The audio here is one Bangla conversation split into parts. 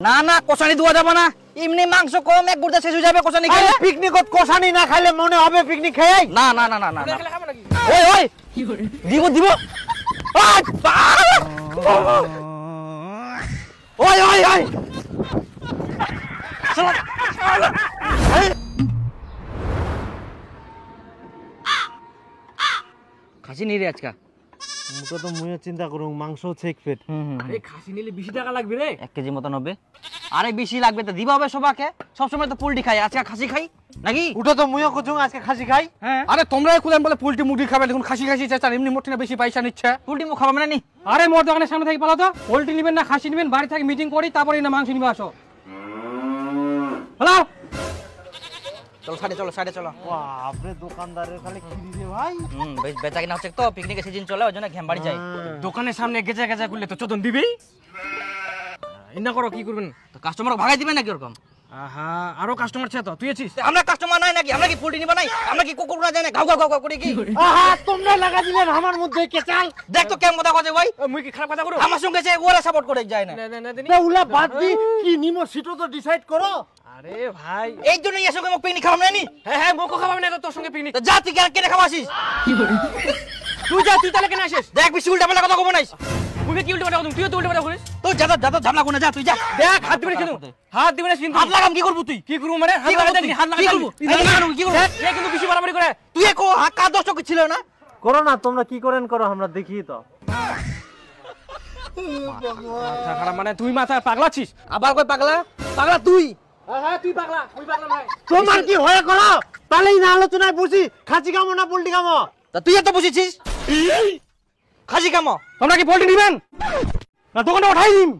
না না কষানি দেওয়া যাবে না, এমনি মাংস কম এক গুড়া শেষ হয়ে যাবে কষানি খেলে। পিকনিকত কষানি না খাইলে মনে হবে পিকনিক খেয়ে। না না না না না ওই ওই দিব দিব ওই ওই ওই খাসি নেই রে আজকা। মুখে তো মুয়ে চিন্তা করুন মাংস চেক পেট। আরে খাসি নিলে বেশি টাকা লাগবে রে। 1 কেজি মতন হবে। আরে বেশি লাগবে তো দিবা হবে সবাকে, সব সময় তো পোল্ট্রি খাই, আজকে খাসি খাই নাকি? উঠো তো মুয়ে কুচুং আজকে খাসি খাই। হ্যাঁ আরে তোমরাই কুলেন বলে পোল্ট্রি মুরগি খাবে, দেখুন খাসি খাসি চাচার এমনি মোটে না বেশি পয়সা নিচ্ছে। পোল্ট্রি মুখ খাবা মানে নি? আরে মোর দোকানের সামনে থেকে পালাও তো, পোল্ট্রি নেবেন না খাসি নেবেন, বাড়ি থেকে মিটিং করি তারপরে না মাংস নিবে আসো। হ্যালো চলো সাইডে চলো সাইডে চলো। বাপরে দোকানদারের খালি খিরি রে ভাই। বেশ বেচা কিনা হচ্ছে তো, পিকনিকের সিজন চলে ওই জন্য ঘ্যাম বাড়ি যাই। দোকানের সামনে গেজা গেজা করলে তো চোদন দিবেই। ইন্না করো কি করবেন? তো কাস্টমার ভাগাই দিবে নাকি ওরকম? আহা আরো কাস্টমার ছে তো, তুই আছিস? আমরা কাস্টমার নাই নাকি? আমরা কি পোল্ট্রি নিবা নাই? আমরা কি কুকুর না জানে ঘাউ ঘাউ ঘাউ করে কি? আহা তোমরা লাগা দিলেন আমার মধ্যে কেচাল। দেখ তো কেমন কথা কইছে ভাই। মুই কি খারাপ কথা করো? আমার সঙ্গে যে ওরা সাপোর্ট করে যায় না। না উলা বাদ দি কি নিমো সিটো তো ডিসাইড করো। আরে ভাই এই জন্য এর সঙ্গে মোক পিকনিক খাওয়াম না নি? হ্যাঁ হ্যাঁ মোকো খাওয়াবে না তো তোর সঙ্গে পিকনিক। তো যা তুই কেনে খাওয়াছিস? তুই যা, তুই তাহলে কেন আসিস? দেখ বেশি উল্টা পাল্টা কথা কব নাইস। মুই কি উল্টো পাল্টা করুম? তুইও তো উল্টো পাল্টা করিস। তো যা যা ঝামলা কোনে যা তুই যা। দেখ হাত দিবি না কিন্তু, হাত দিবি না কিন্তু। হাত লাগাম কি করব তুই? কি করব মানে? হাত কি করব লাগা তুই? দেখি, হাত লাগা কি দেখি। করব? কি করব? দেখ এ কিন্তু বেশি বাড়াবাড়ি করে। তুই কো হাত দশ টাকা ছিল না? করো না তোমরা কি করেন করো আমরা দেখি তো। মাথা খারাপ মানে তুই মাথা পাগলাছিস? আবার কই পাগলা? পাগলা তুই। হ্যাঁ তুই পাগলা, তুই পাগলা ভাই। তোমার কি হয়ে করো তাহলেই না আলোচনায় বসি খাসি কামো না পোল্ট্রি কামো। তা তুই এত বসেছিস খাসি কামো। তোমরা কি পোল্ট্রি নিবেন না দোকানটা উঠাই দিম?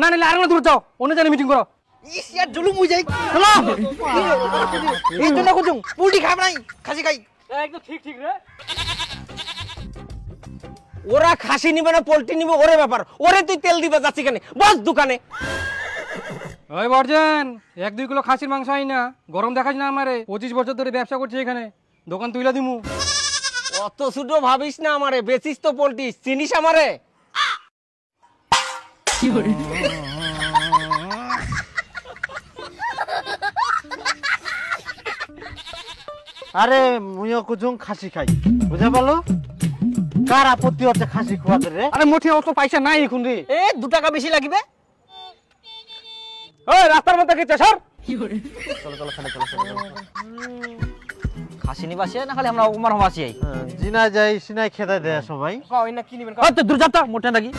না নিলে আরেকটা দূর যাও, অন্য জায়গায় মিটিং করো। ইস ইয়ার জুলুম হই যাই। চলো এই জন্য কুচুং পুল্টি খাব নাই খাসি খাই। একদম ঠিক ঠিক রে। ওরা খাসি নিবে না পোল্ট্রি নিবে ওরে ব্যাপার, ওরে তুই তেল দিবে যাচ্ছি কেন? বস দোকানে। ওই বর্জন 1-2 কিলো খাসির মাংস আই না, গরম দেখাস না আমারে। 25 বছর ধরে ব্যবসা করছি এখানে, দোকান তুইলা দিমু। অত ছোট ভাবিস না আমারে, বেচিস তো পোল্ট্রি, চিনিস আমারে? আরে মুইও কুচুং খাসি খাই, বুঝা পারলো? কার আপত্তি হচ্ছে খাসি খাওয়াতে রে? আরে মোটে অত পয়সা নাই এখন রে। এ 2 টাকা বেশি লাগবে। ওই রাস্তার মধ্যে কি চাষর? চলো চলো সাইডে চলো সাইডে চলো। খাসি নিবাসি না খালি আমরা উমার হবাসি আই। জিনা যাই সিনাই খেতে দেয় সবাই। কই না কি নিবেন? ও তো দূর যাতা মোটে নাকি?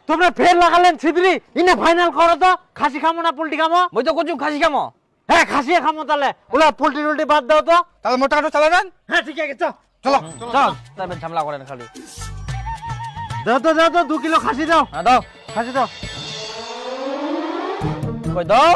তোমরা ফের লাগালেন ছিদ্রি, ইনে ফাইনাল করো তো খাসি খামো না পোল্ট্রি খামো? মই তো কুচুং খাসি কামো। হ্যাঁ খাসি খামো তাহলে, ওলা পোল্ট্রি টোল্ট্রি বাদ দাও তো। তাহলে মোটা কাটো চালা দেন। হ্যাঁ ঠিক আছে চল। চলো চল তবে ঝামলা করেন খালি। দাও তো 2 কিলো খাসি দাও। হ্যাঁ দাও খাসি দাও। কই দাও।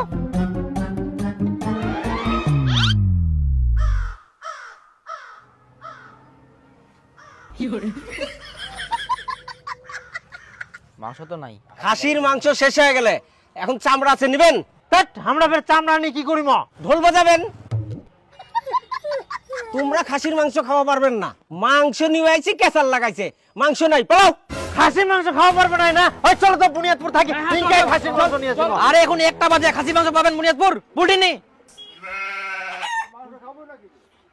মাংস তো নাই। খাসির মাংস শেষ হয়ে গেলে এখন চামড়া আছে নিবেন? ধ্যাৎ, আমরা ফের চামড়া নিয়ে কি করিম? ঢোল বাজাবেন? তোমরা খাসির মাংস খাওয়া পারবেন না, মাংস নিয়ে আইছি কেসাল লাগাইছে, মাংস নাই পাও। খাসির মাংস খাওয়া পারবে না? ওই চলো তো বুনিয়াদপুর থাকি, তিনটাই খাসির মাংস নিয়ে চলো। আরে এখন 1টা বাজে, খাসি মাংস পাবেন বুনিয়াদপুর? পুল্টি নেই।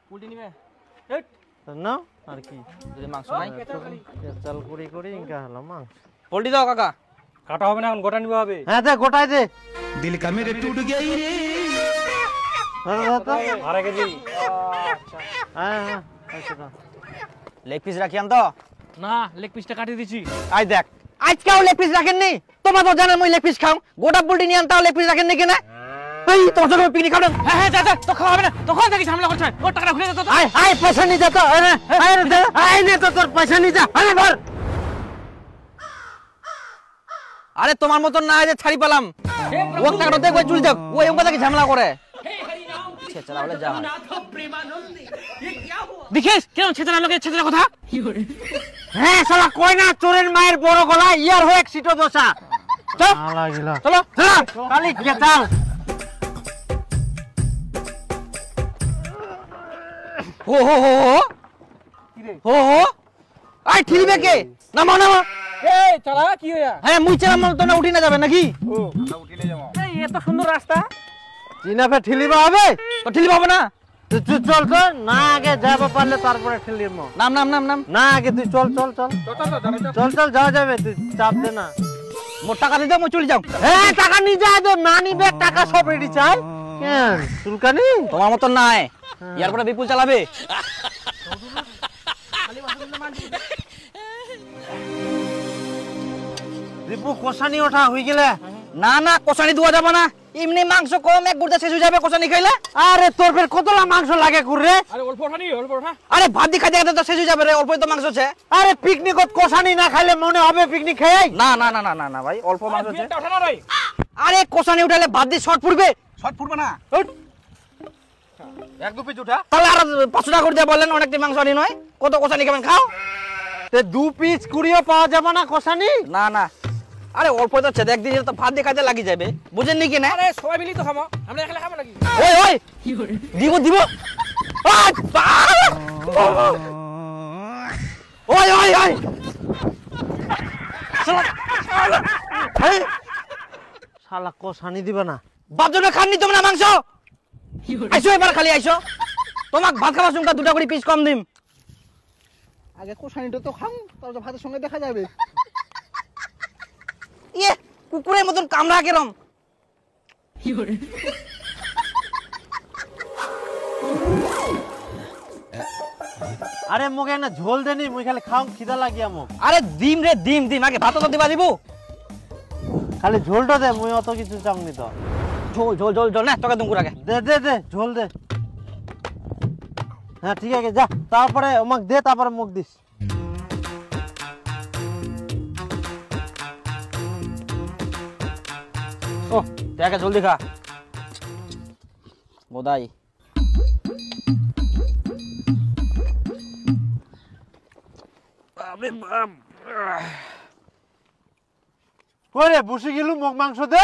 পুল্টি নিবে? না আর কি যদি মাংস নাই চাল করি ইনকা হলো মাংস। পুল্টি দাও কাকা। কাটা হবে না এখন, গোটা নিবে হবে। হ্যাঁ দে গোটাই দে। दिल का मेरे टूट गया रे। আড়াই কেজি। হ্যাঁ লেগ পিস রাখি আন তো। না লেগ পিসটা কাটিয়ে দিছি। আই দেখ আজকাও লেগ পিস রাখেন নি? তোমার তো জানেন মই লেগ পিস খাও, গোটা পুল্টি নিয়ে আনতাও লেগ পিস রাখেন নি কেন? এই তোমার সঙ্গে পিকনিক খাবেন? হ্যাঁ হ্যাঁ যা যা, তো খাওয়া হবে না, তখন থেকে ঝামেলা করছে। ওর টাকাটা ঘুরে যেত তো। আয় আয় পয়সা নিয়ে যা তো। আয় নে তো তোর পয়সা নিয়ে যা। আরে ধর। আরে তোমার মতন না যে ছাড়ি পেলাম। ও টাকাটা দেখ ওই চুল দেখ, ওই ওকে দেখি ঝামেলা করে। ছেচরা বলে যা হয়। দেখিস কেন ছেচরা লোকে ছেচরা কথা? হ্যাঁ শালা কই না চোরের মায়ের বড় গলা ইয়ার হয়ে এক সিটো দোসা। চল লাগিলা চলো কালি গেতাল। হো হো হো হো হো হো আই ঠিলবে কে? নামা নামা। এই চালা কি হইয়া হ্যাঁ মুই চেলাম তোমরা উঠি না যাবে নাকি এই এত সুন্দর রাস্তা চিনাফে ঠেলিবা হবে তো ঠেলি পাবো না তুই চল তো না আগে যাবো পারলে তারপরে ঠেলির নাম নাম নাম নাম না আগে তুই চল চল চল চল চল যাওয়া যাবে তুই চাপ দে না মোট টাকা দিতে মই চলে যাও হ্যাঁ টাকা নিয়ে যা দে না নিবে টাকা সব রেডি চাই কেন চুলকানি তোমার মতন নাই ইয়ার পরে বিপুল চালাবে দীপু কষানি ওঠা হয়ে গেলে না না কষানি দেওয়া যাবে না এমনি মাংস কম এক গুড়তে শেষ হয়ে যাবে কষানি খাইলে আরে তোর ফের কতলা মাংস লাগে কুরে আরে অল্প ওঠা নি অল্প ওঠা আরে ভাত দিয়ে খাইতে খাইতে তো শেষ হয়ে যাবে রে অল্পই তো মাংস আছে আরে পিকনিকত কষানি না খাইলে মনে হবে পিকনিক খাই না না না না না না ভাই অল্প মাংস আছে বিয়েটা ওঠা না রে আরে কষানি উঠালে ভাত দিয়ে শর্ট পড়বে শর্ট ফুটবে না এক দু পিস উঠা তাহলে আর 500 টাকা করে দিয়ে বললেন অনেকটা মাংস আনি নয় কত কষানি খাবেন খাও তে 2 পিস কুড়িও পাওয়া যাবে না কষানি না না আরে অল্প তো আছে একদিন তো ভাত দিয়ে খাইতে লাগি যাবে বুঝেন নি কি না আরে সবাই মিলি তো খাবো আমরা একলা খাবো নাকি ওই ওই দিব দিব ওই ওই ওই শালা কষানি দিবে না বাপজনে খাননি তোমরা মাংস আইসো এবার খালি আইসো তোমাক ভাত খাওয়ার সঙ্গে দুটা করে পিস কম দিম আগে কোষানিটা তো খাম তারপর ভাতের সঙ্গে দেখা যাবে। ইয়ে কুকুরের মতন কামড়া কেরম আরে মুখে না ঝোল দেনি মুই খালি খাও খিদা লাগিয়া মুখ আরে ডিম রে ডিম ডিম আগে ভাত তো দিবা দিব খালি ঝোলটা দে মুই অত কিছু চাংনি তো ঝোল ঝোল ঝোল ঝোল না তোকে তুমি আগে দে দে দে ঝোল দে হ্যাঁ ঠিক আছে যা তারপরে আমাক দে তারপরে মুখ দিস ও দেখা জলদি খা বোধাই ওরে বসে গেলু মুখ মাংস দে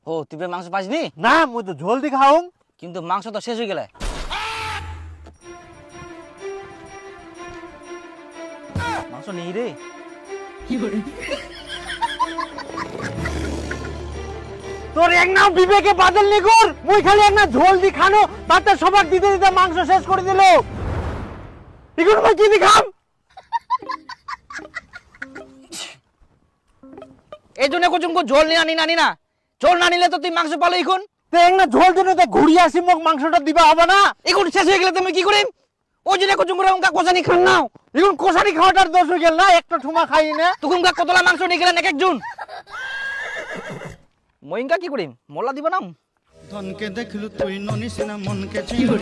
ও তুই মাংস পাসনি না মুই তো ঝোল দি খাও কিন্তু মাংস তো শেষ হয়ে গেলে মাংস নেই রে তোর এক নাও বিবেকে বাদল নি কর মুই খালি এক না ঝোল দি খানো তাতে সবার দিতে দিতে মাংস শেষ করে দিল ইগুন মুই কি দি খাম এই জন্য কুচুমকু ঝোল নিয়ে আনি নানি না ঝোল না নিলে তো তুই মাংস পালো এখন তে এক না ঝোল দিনে তে ঘুরি আসি মুখ মাংসটা দিবা হবে না এখন শেষ হয়ে গেলে তুমি কি করিম ওই জন্য কুচুমকুরা উনকা কোসানি খান নাও ইগুন কোষানি খাওয়াটার দোষ হয়ে গেল না একটা ঠুমা খাই না তুকুমকা কতলা মাংস নিয়ে গেলেন এক একজন মইনকা কি করিম মোল্লা দিব নাম ধনকে দেখলু তুই ননিস না মনকে চিনু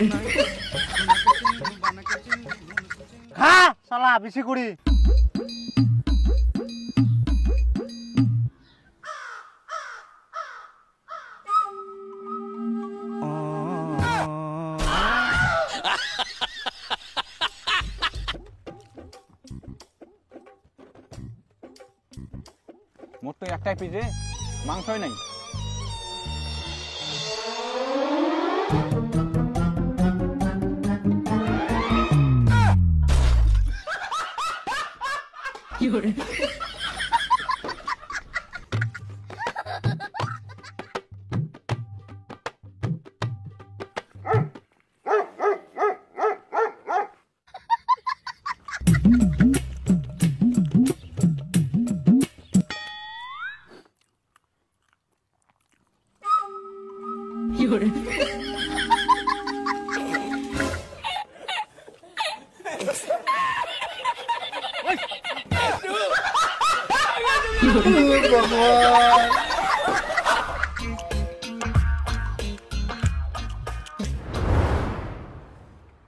না খা শালা বেশি করি মোট তো একটাই পিস রে মাংসই নাই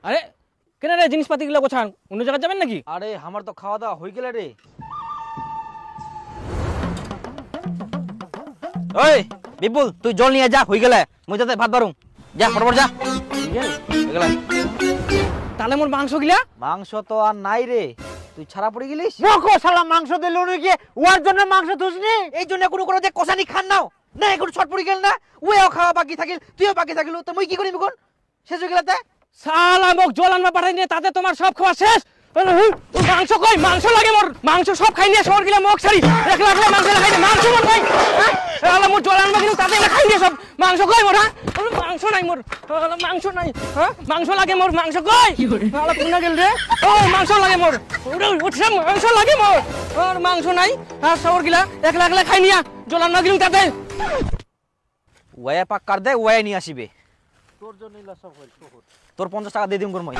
আরে কেন রে জিনিসপাতি গুলো গোছান অন্য জায়গায় যাবেন নাকি আরে আমার তো খাওয়া দাওয়া হয়ে গেলে রে ওই বিপুল তুই জল নিয়ে যা হয়ে গেলে মুই যাতে ভাত বারুম যা ফটাফট যা হয়ে গেলে তাহলে মোর মাংস গিলা মাংস তো আর নাই রে তুই ছাড়া পড়ে গেলিস রকো শালা মাংস দিল নাকি ওর জন্য মাংস তুসনি এই জন্য কোনো কোনো যে কষানি খান নাও না এখন ছট পড়ে গেল না ওও খাওয়া বাকি থাকিল তুইও বাকি থাকিল তো মুই কি করিম এখন শেষ হয়ে গেলাতে শালা মোক জল আনবা পাঠাই নিয়ে তাতে তোমার সব খাওয়া শেষ মাংস কই মাংস লাগে মোর মাংস সব খাই নিয়ে শহর গিলা মক ছাড়ি একলা একলা মাংস খাই না মাংস মোর ভাই আলা মোর জল আনবা কিন্তু তাতে না খাই নিয়ে সব মাংস কই মোর হ্যাঁ মাংস নাই মোর আলা মাংস নাই হ্যাঁ মাংস লাগে মোর মাংস কই আলা পুনা গেল রে ও মাংস লাগে মোর উঠছে মাংস লাগে মোর আর মাংস নাই আর শহর গিলা একলা একলা খাই নিয়া জল আনবা কিন্তু তাতে ওয়া পাক কার দে ওয়া নিয়ে আসিবে তোর 50 টাকা দিয়ে দিম কর মই